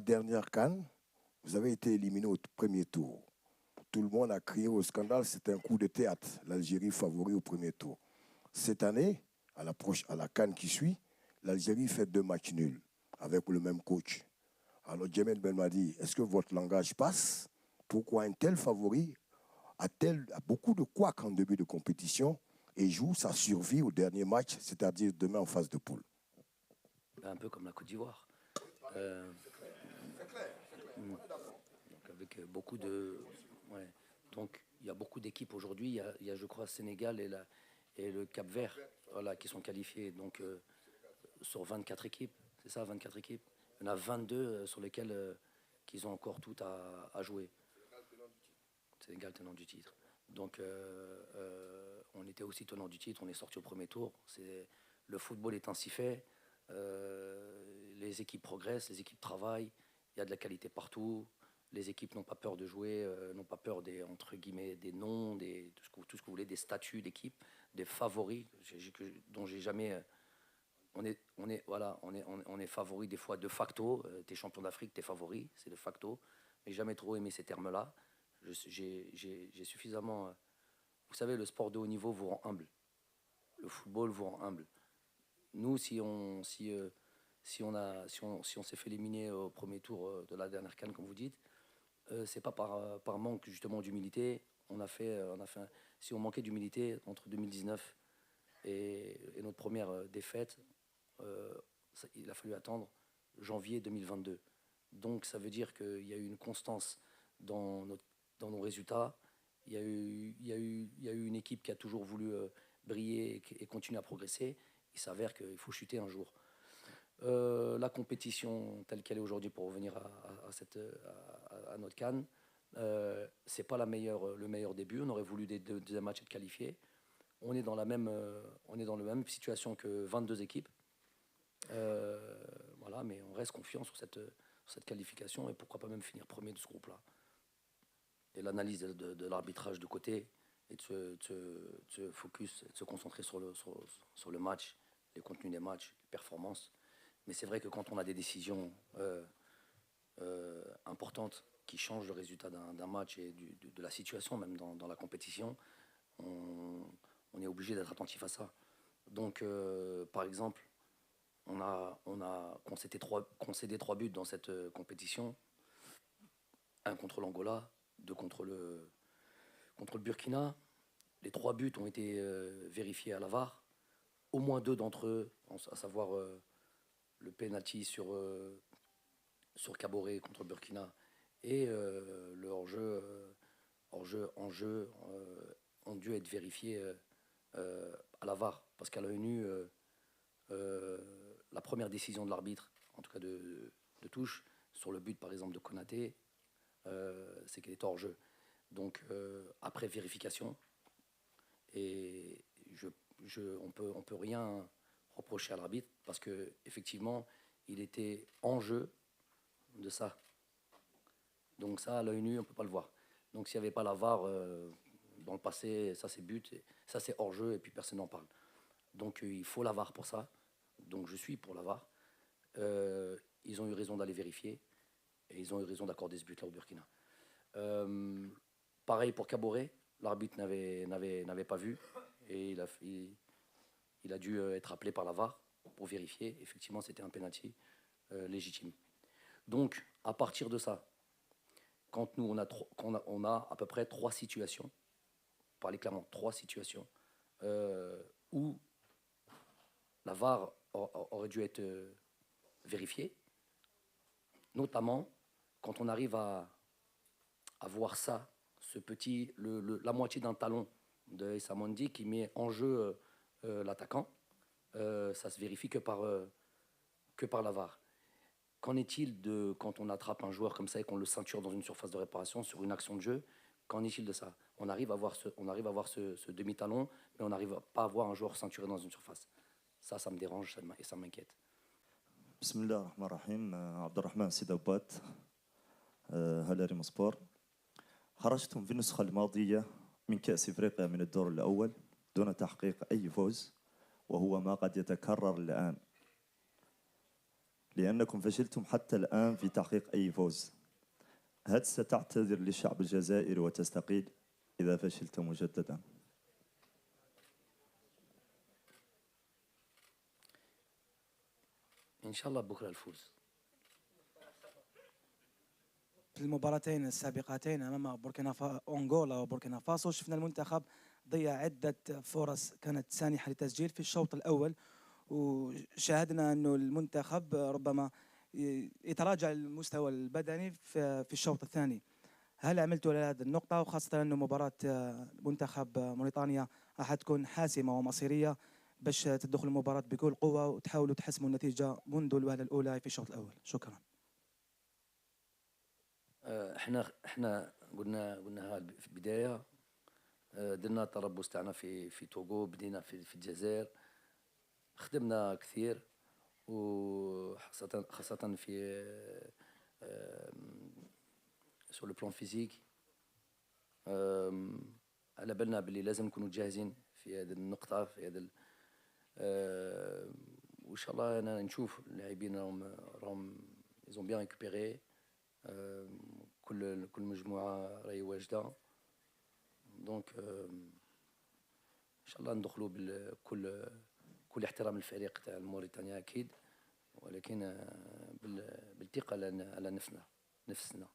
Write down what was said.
dernière CAN, vous avez été éliminé au premier tour. Tout le monde a crié au scandale, c'était un coup de théâtre. L'Algérie favori au premier tour. Cette année, à la CAN qui suit, l'Algérie fait 2 matchs nuls avec le même coach. Alors Djamel Belmadi, est-ce que votre langage passe? Pourquoi un tel favori a beaucoup de couacs en début de compétition et joue sa survie au dernier match, c'est-à-dire demain en phase de poule? Un peu comme la Côte d'Ivoire. Euh, donc avec beaucoup de... Ouais. Donc il y a beaucoup d'équipes aujourd'hui. Il y a, je crois, Sénégal et le Cap-Vert, voilà, qui sont qualifiés. Donc sur 24 équipes, c'est ça, 24 équipes. Il y en a 22 sur lesquelles qu'ils ont encore tout à jouer. Sénégal tenant du titre. Donc on était aussi tenant du titre, on est sorti au premier tour. Le football est ainsi fait. Les équipes progressent, les équipes travaillent, il y a de la qualité partout. Les équipes n'ont pas peur de jouer, n'ont pas peur des, entre guillemets, des noms, tout ce que vous voulez, des statuts d'équipe, des favoris dont j'ai jamais. Voilà, on est favori des fois de facto. T'es champion d'Afrique, t'es favori, c'est de facto. Mais jamais trop aimé ces termes-là. J'ai suffisamment. Vous savez, le sport de haut niveau vous rend humble. Le football vous rend humble. Nous, si on s'est fait éliminer au premier tour de la dernière CAN, comme vous dites, c'est pas par manque justement d'humilité. Si on manquait d'humilité entre 2019 et notre première défaite, il a fallu attendre janvier 2022. Donc ça veut dire qu'il y a eu une constance dans nos résultats. Il y a eu une équipe qui a toujours voulu briller et continuer à progresser. Il s'avère qu'il faut chuter un jour. La compétition telle qu'elle est aujourd'hui, pour revenir à notre CAN, c'est pas le meilleur début. On aurait voulu des deuxième matchs être qualifiés. On est dans la même situation que 22 équipes. Voilà, mais on reste confiant sur cette qualification et pourquoi pas même finir premier de ce groupe-là. Et l'analyse de l'arbitrage de côté et de se focus, de se concentrer sur le match, les contenus des matchs, les performances. Mais c'est vrai que quand on a des décisions importantes qui changent le résultat d'un match et de la situation, même dans la compétition, on est obligé d'être attentif à ça. Donc, par exemple, on a concédé 3 buts dans cette compétition. Un contre l'Angola, 2 contre le Burkina. Les 3 buts ont été vérifiés à la VAR. Au moins 2 d'entre eux, à savoir le penalty sur Caboret contre le Burkina et le hors-jeu ont dû être vérifiés à la VAR. Parce qu'à l'œil nu, la première décision de l'arbitre, en tout cas de touche, sur le but par exemple de Konaté, c'est qu'il est hors-jeu. Donc après vérification, et on peut rien reprocher à l'arbitre parce que effectivement il était en jeu de ça. Donc ça, à l'œil nu, on ne peut pas le voir. Donc s'il n'y avait pas la VAR dans le passé, ça c'est but, ça c'est hors jeu et puis personne n'en parle. Donc il faut la VAR pour ça. Donc je suis pour la VAR. Ils ont eu raison d'aller vérifier et ils ont eu raison d'accorder ce but-là au Burkina. Pareil pour Caboret, l'arbitre n'avait pas vu et il a dû être appelé par la VAR pour vérifier. Effectivement, c'était un penalty légitime. Donc, à partir de ça, quand nous, on a à peu près 3 situations, parler clairement, 3 situations, où la VAR aurait dû être vérifiée, notamment quand on arrive à voir ça, la moitié d'un talon de Issa Mondi qui met en jeu l'attaquant, ça se vérifie que par la VAR. Qu'en est-il de quand on attrape un joueur comme ça et qu'on le ceinture dans une surface de réparation sur une action de jeu? Qu'en est-il de ça? On arrive à voir ce demi-talon, mais on n'arrive pas à voir un joueur ceinturé dans une surface. Ça me dérange et ça m'inquiète. بسم الله الرحمن الرحيم عبد الرحمن سيدوبات هلاري مصبور. خرجتم في النسخة الماضية من كأس إفريقيا من الدور الأول دون تحقيق أي فوز وهو ما قد يتكرر الآن. لأنكم فشلتم حتى الآن في تحقيق أي فوز. هل ستعتذر للشعب الجزائري وتستقيل إذا فشلت مجددا؟ ان شاء الله بكره الفوز. في المباراتين السابقتين امام انغولا وبوركينا فاسو شفنا المنتخب ضيع عده فرص كانت سانحه للتسجيل في الشوط الاول، وشاهدنا انه المنتخب ربما يتراجع المستوى البدني في الشوط الثاني. هل عملتوا على هذه النقطه، وخاصه انه مباراه منتخب موريتانيا راح تكون حاسمه ومصيريه باش تدخل المباراه بكل قوه وتحاولوا تحسموا النتيجه منذ الوهله الاولى في الشوط الاول؟ شكرا. احنا قلناها في البدايه. درنا التربص تاعنا في توغو، بدينا في الجزائر، خدمنا كثير، خاصة في سور لو بلان فيزيك. على بالنا باللي لازم نكونوا جاهزين في هذه النقطة، في هذا وان شاء الله انا نشوف اللاعبين راهم ils بيان ريكوبيري. كل مجموعة راهي واجدة، دونك ان شاء الله ندخلوا كل احترام الفريق تاع موريتانيا اكيد، ولكن بالثقة على نفسنا.